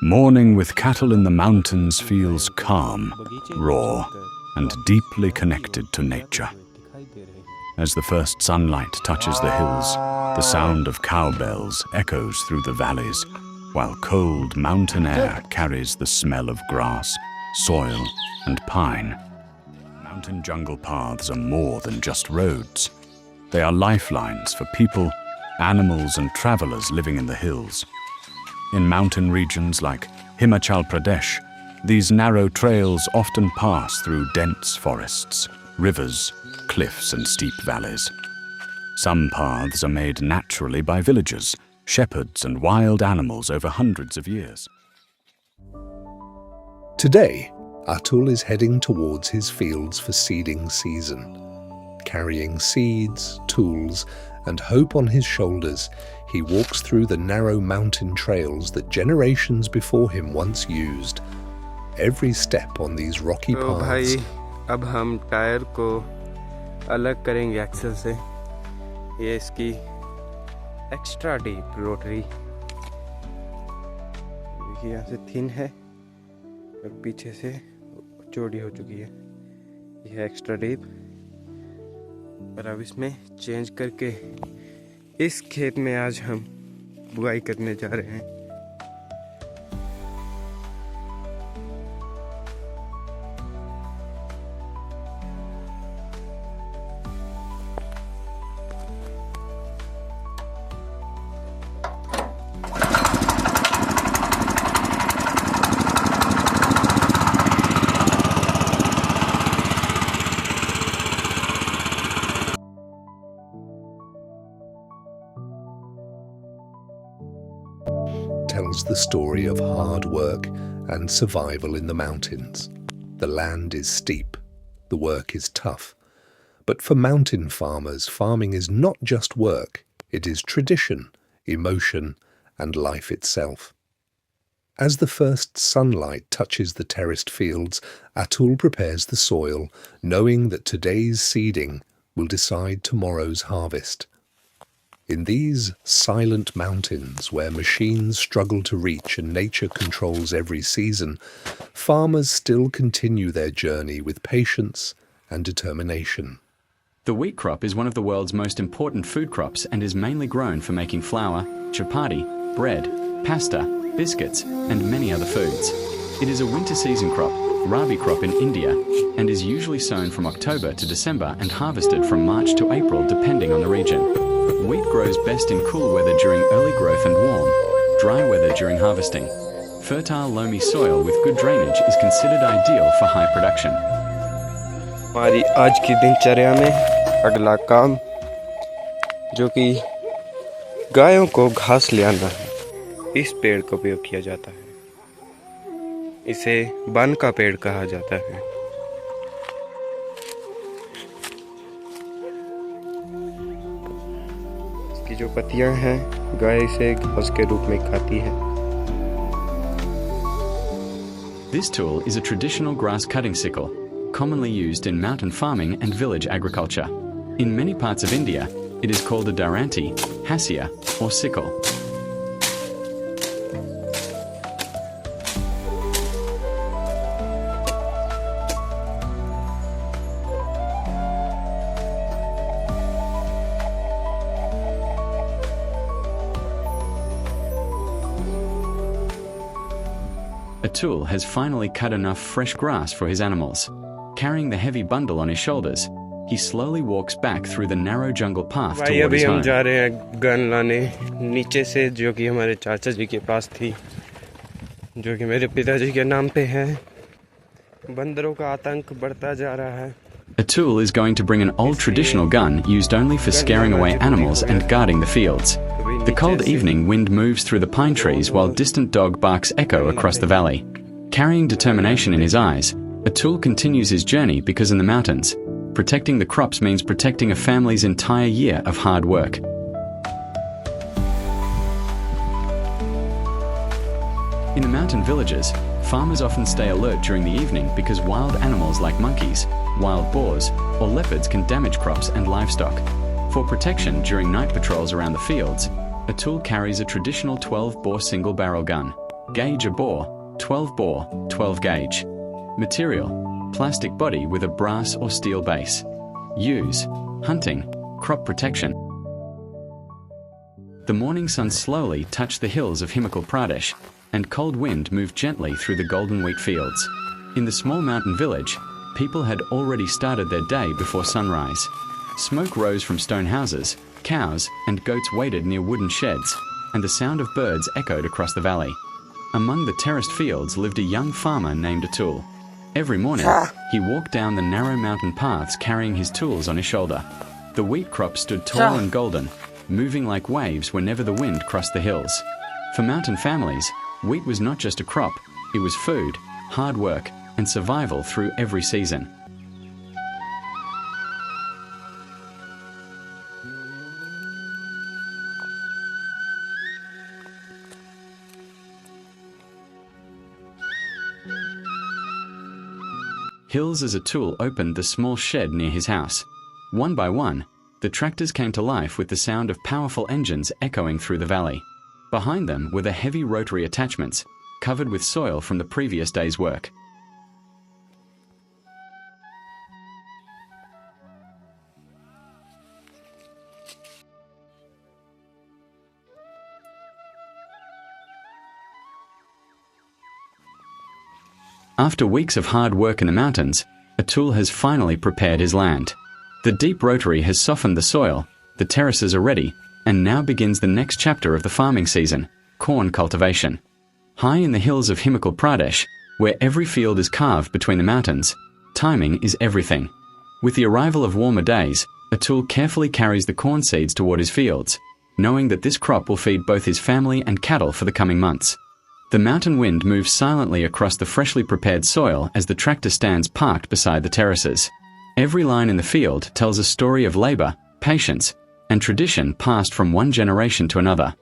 Morning with cattle in the mountains feels calm, raw, and deeply connected to nature. As the first sunlight touches the hills, the sound of cowbells echoes through the valleys, while cold mountain air carries the smell of grass, soil, and pine. Mountain jungle paths are more than just roads. They are lifelines for people, animals, and travelers living in the hills. In mountain regions like Himachal Pradesh, these narrow trails often pass through dense forests, rivers, cliffs, and steep valleys. Some paths are made naturally by villagers, shepherds, and wild animals over hundreds of years. Today, Atul is heading towards his fields for seeding season. Carrying seeds, tools, and hope on his shoulders, he walks through the narrow mountain trails that generations before him once used. Every step on these rocky paths. भाई अब हम tyre को अलग करेंगे axle से. ये इसकी extra deep rotary. देखिए यहाँ से थिन है और पीछे से चौड़ी हो चुकी है. यह एक्स्ट्रा डीप. और अब इसमें चेंज करके इस खेत में आज हम बुआई करने जा रहे हैं. Tells the story of hard work and survival in the mountains. The land is steep, the work is tough. But for mountain farmers, farming is not just work, it is tradition, emotion, and life itself. As the first sunlight touches the terraced fields, Atul prepares the soil, knowing that today's seeding will decide tomorrow's harvest. In these silent mountains where machines struggle to reach and nature controls every season, farmers still continue their journey with patience and determination. The wheat crop is one of the world's most important food crops and is mainly grown for making flour, chapati, bread, pasta, biscuits, and many other foods. It is a winter season crop, rabi crop in India, and is usually sown from October to December and harvested from March to April depending on the region. Wheat grows best in cool weather during early growth and warm, dry weather during harvesting. Fertile loamy soil with good drainage is considered ideal for high production. हमारी आज की दिनचर्या में अगला काम जो कि गायों को घास ले आना है, इस पेड़ का उपयोग किया जाता है. इसे बन का पेड़ कहा जाता है. इसकी जो पत्तियां हैं गाय इसे घास के रूप में खाती है. This tool is a traditional grass cutting sickle, commonly used in mountain farming and village agriculture. In many parts of India, it is called a daranti, hassia, or sickle. Atul has finally cut enough fresh grass for his animals. Carrying the heavy bundle on his shoulders, he slowly walks back through the narrow jungle path toward his अभी हम home. जा रहे हैं gun लाने नीचे से, जो कि हमारे चाचा जी के पास थी, जो कि मेरे पिताजी के नाम पे है. बंदरों का आतंक बढ़ता जा रहा है. Atul is going to bring an old traditional gun used only for scaring away animals and guarding the fields. The cold evening wind moves through the pine trees while distant dog barks echo across the valley. Carrying determination in his eyes, Atul continues his journey because in the mountains, protecting the crops means protecting a family's entire year of hard work. In the mountain villages, farmers often stay alert during the evening because wild animals like monkeys, wild boars, or leopards can damage crops and livestock. For protection during night patrols around the fields, Atul carries a traditional 12-bore single-barrel gun. Gauge a bore, 12 bore, 12 gauge. Material, plastic body with a brass or steel base. Use, hunting, crop protection. The morning sun slowly touched the hills of Himachal Pradesh, and cold wind moved gently through the golden wheat fields. In the small mountain village, people had already started their day before sunrise. Smoke rose from stone houses, cows and goats waited near wooden sheds, and the sound of birds echoed across the valley. Among the terraced fields lived a young farmer named Atul. Every morning, he walked down the narrow mountain paths carrying his tools on his shoulder. The wheat crop stood tall and golden, moving like waves whenever the wind crossed the hills. For mountain families, wheat was not just a crop, it was food, hard work, and survival through every season. Hills as Atul opened the small shed near his house. One by one, the tractors came to life with the sound of powerful engines echoing through the valley. Behind them were the heavy rotary attachments, covered with soil from the previous day's work. After weeks of hard work in the mountains, Atul has finally prepared his land. The deep rotary has softened the soil, the terraces are ready, and now begins the next chapter of the farming season, corn cultivation. High in the hills of Himachal Pradesh, where every field is carved between the mountains, timing is everything. With the arrival of warmer days, Atul carefully carries the corn seeds toward his fields, knowing that this crop will feed both his family and cattle for the coming months. The mountain wind moves silently across the freshly prepared soil as the tractor stands parked beside the terraces. Every line in the field tells a story of labor, patience, and tradition passed from one generation to another.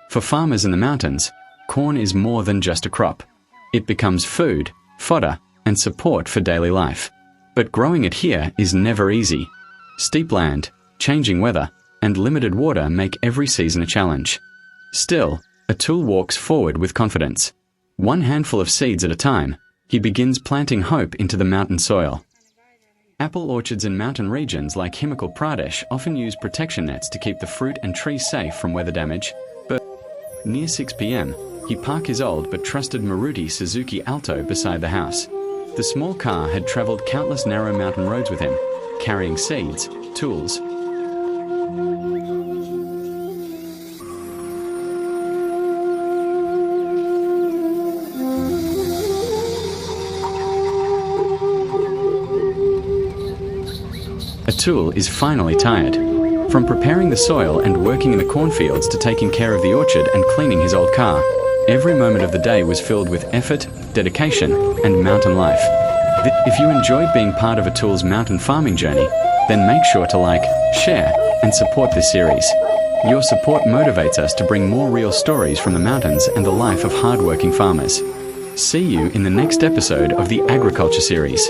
For farmers in the mountains, corn is more than just a crop. It becomes food, fodder, and support for daily life. But growing it here is never easy. Steep land, changing weather, and limited water make every season a challenge. Still, Atul walks forward with confidence. One handful of seeds at a time, he begins planting hope into the mountain soil. Apple orchards in mountain regions like Himachal Pradesh often use protection nets to keep the fruit and trees safe from weather damage, but near 6 p.m., he parked his old but trusted Maruti Suzuki Alto beside the house. The small car had traveled countless narrow mountain roads with him, carrying seeds, tools, Atul is finally tired. From preparing the soil and working in the cornfields to taking care of the orchard and cleaning his old car, every moment of the day was filled with effort, dedication, and mountain life. If you enjoyed being part of Atul's mountain farming journey, then make sure to like, share, and support this series. Your support motivates us to bring more real stories from the mountains and the life of hardworking farmers. See you in the next episode of the Agriculture series.